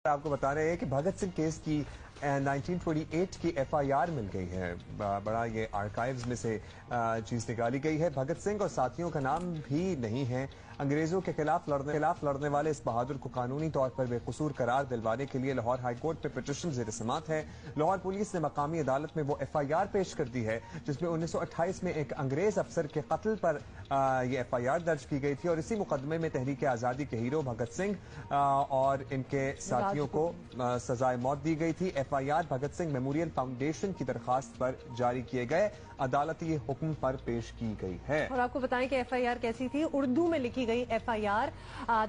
आपको बता रहे हैं कि भगत सिंह केस की 1928 की एफआईआर मिल गई है। बड़ा ये आर्काइव्स में से चीज निकाली गई है। भगत सिंह और साथियों का नाम भी नहीं है। अंग्रेजों के खिलाफ लड़ने वाले इस बहादुर को कानूनी तौर पर बेकसूर करार दिलवाने के लिए लाहौर हाई कोर्ट में पिटीशन ज़ेर समाअत है। लाहौर पुलिस ने मकामी अदालत में वो एफआईआर पेश कर दी है जिसमें 1928 में एक अंग्रेज अफसर के कत्ल पर ये एफआईआर दर्ज की गई थी और इसी मुकदमे में तहरीक आज़ादी के हीरो भगत सिंह और इनके साथियों को सजाए मौत दी गई थी। FIR Bhagat Singh memorial foundation की दरखास्त पर जारी किए गए अदालती हुक्म पर पेश की गई है। और आपको बताएं कि एफआईआर कैसी थी। उर्दू में लिखी गई एफआईआर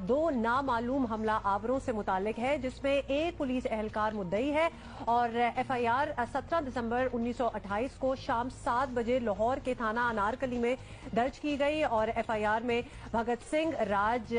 दो नामालूम हमला आवरों से मुतालिक है जिसमें एक पुलिस एहलकार मुद्दई है और एफआईआर 17 दिसंबर 1928 को शाम 7 बजे लाहौर के थाना अनारकली में दर्ज की गई और एफआईआर में भगत सिंह राज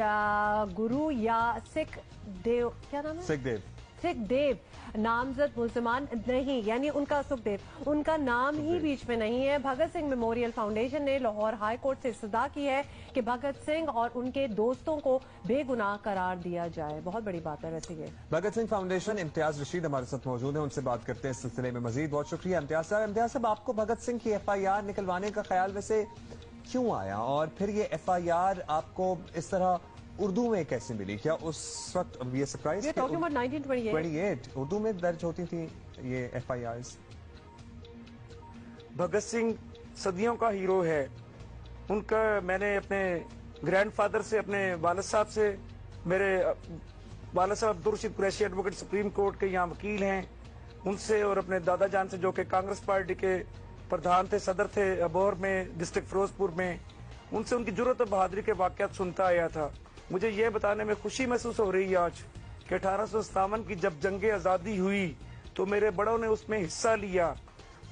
गुरु या सिख देव, क्या नाम है, सुखदेव नामजद मुल्जिमान नहीं, यानी उनका सुखदेव, उनका नाम ही बीच में नहीं है। भगत सिंह मेमोरियल फाउंडेशन ने लाहौर हाई कोर्ट से इस्तदा की है कि भगत सिंह और उनके दोस्तों को बेगुनाह करार दिया जाए। बहुत बड़ी बात है वैसे ये। भगत सिंह फाउंडेशन इम्तियाज रशीद हमारे साथ मौजूद है, उनसे बात करते हैं इस सिलसिले में मजीद। बहुत शुक्रिया इम्तियाज साहब। इम्तियाज साहब, आपको भगत सिंह की एफआईआर निकलवाने का ख्याल वैसे क्यों आया और फिर ये एफआईआर आपको इस तरह उर्दू में कैसे मिली? क्या उस वक्त ये सरप्राइज 1928 उर्दू में दर्ज होती थी ये एफआईआर्स? भगत सिंह सदियों का हीरो है। उनका मैंने अपने ग्रैंडफादर से, अपने वालिद साहब से, मेरे वालिद साहब Abdul Rashid Qureshi advocate supreme court के यहाँ वकील हैं, उनसे और अपने दादा जान से जो कि कांग्रेस पार्टी के प्रधान थे, सदर थे अबोहर में, डिस्ट्रिक्ट फिरोजपुर में, उनसे उनकी जुर्रत और बहादुरी के वाकयात सुनता आया था। मुझे ये बताने में खुशी महसूस हो रही है आज कि 1857 की जब जंगे आज़ादी हुई तो मेरे बड़ों ने उसमें हिस्सा लिया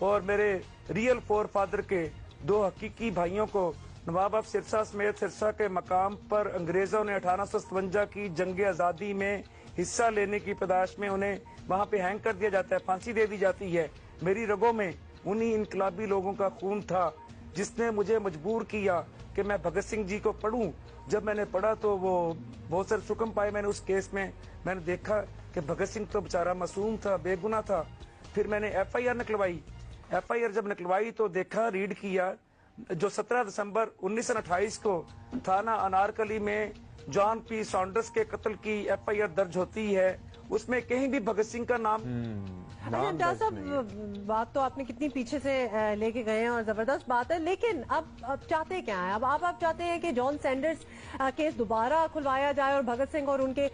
और मेरे रियल फोर फादर के दो हकीकी भाइयों को नवाब ऑफ सिरसा समेत सिरसा के मकाम पर अंग्रेजों ने 1857 की जंगे आज़ादी में हिस्सा लेने की पदाश में उन्हें वहाँ पे हैंग कर दिया जाता है, फांसी दे दी जाती है। मेरी रगों में उन्हीं इनकलाबी लोगों का खून था जिसने मुझे मजबूर किया कि मैं भगत सिंह जी को पढ़ूं। जब मैंने पढ़ा तो वो बहुत सारे सुकम पाए मैंने उस केस में। मैंने देखा कि भगत सिंह तो बेचारा मासूम था, बेगुनाह था। फिर मैंने एफआईआर निकलवाई। एफआईआर जब निकलवाई तो देखा, रीड किया, जो 17 दिसंबर 1928 को थाना अनारकली में जॉन पी सॉन्डर्स के कत्ल की एफआईआर दर्ज होती है, उसमें कहीं भी भगत सिंह का नाम साहब, बात तो आपने कितनी पीछे से लेके गए हैं और जबरदस्त बात है, लेकिन अब चाहते क्या है? अब आप चाहते हैं कि जॉन सैंडर्स केस दोबारा खुलवाया जाए और भगत सिंह और उनके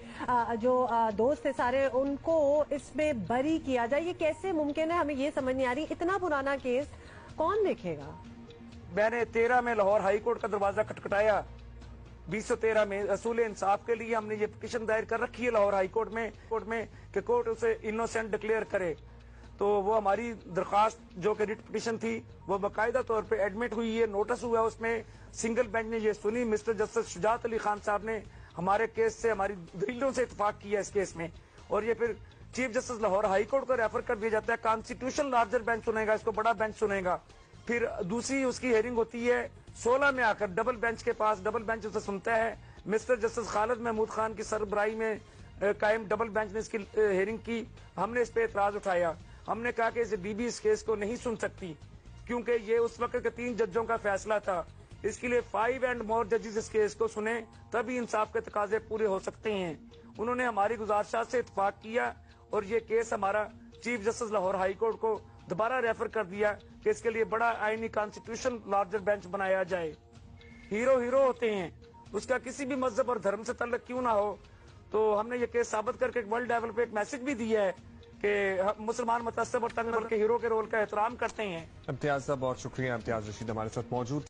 जो दोस्त थे सारे, उनको इसमें बरी किया जाए। ये कैसे मुमकिन है? हमें ये समझ नहीं आ रही। इतना पुराना केस कौन देखेगा? मैंने 13 में लाहौर हाई कोर्ट का दरवाजा खटखटाया। 2013 में असूल इंसाफ के लिए हमने ये पिटीशन दायर कर रखी है लाहौर हाई कोर्ट में कि कोर्ट उसे इनोसेंट डिक्लेयर करे। तो वो हमारी दरखास्त जो कि रिट पिटीशन थी वो बाकायदा तौर पे एडमिट हुई है, नोटिस हुआ उसमें। सिंगल बेंच ने ये सुनी। मिस्टर जस्टिस शुजात अली खान साहब ने हमारे केस से, हमारी दलीलों से इत्तेफाक किया इस केस में और ये फिर chief justice Lahore high court को रेफर कर दिया जाता है। कॉन्स्टिट्यूशन लार्जर बेंच सुनेगा इसको, बड़ा बेंच सुनेगा। फिर दूसरी उसकी हेयरिंग होती है 16 में आकर डबल बेंच के पास। डबल बेंच उसे सुनता है। मिस्टर जस्टिस खालिद महमूद खान की सरबराही में कायम डबल बेंच ने इसकी हेयरिंग की। हमने इस पे एतराज उठाया। हमने कहा कि डीबी इस केस को नहीं सुन सकती क्योंकि ये उस वक्त के 3 जजों का फैसला था। इसके लिए 5 एंड मोर जजेस इस केस को सुने, तभी इंसाफ के तकाजे पूरे हो सकते हैं। उन्होंने हमारी गुजारिशात से इत्तेफाक किया और ये केस हमारा chief justice Lahore high court को दोबारा रेफर कर दिया कि इसके लिए बड़ा आईनी कॉन्स्टिट्यूशन लार्जर बेंच बनाया जाए। हीरो होते हैं, उसका किसी भी मजहब और धर्म से तल्लुक क्यों ना हो। तो हमने ये केस साबित करके वर्ल्ड लेवल पे एक मैसेज भी दिया है कि मुसलमान मुतअस्सिब और तंग के हीरो के रोल का एहतराम करते हैं। इम्तियाज साहब, बहुत शुक्रिया। इम्तियाज रशीद हमारे साथ मौजूद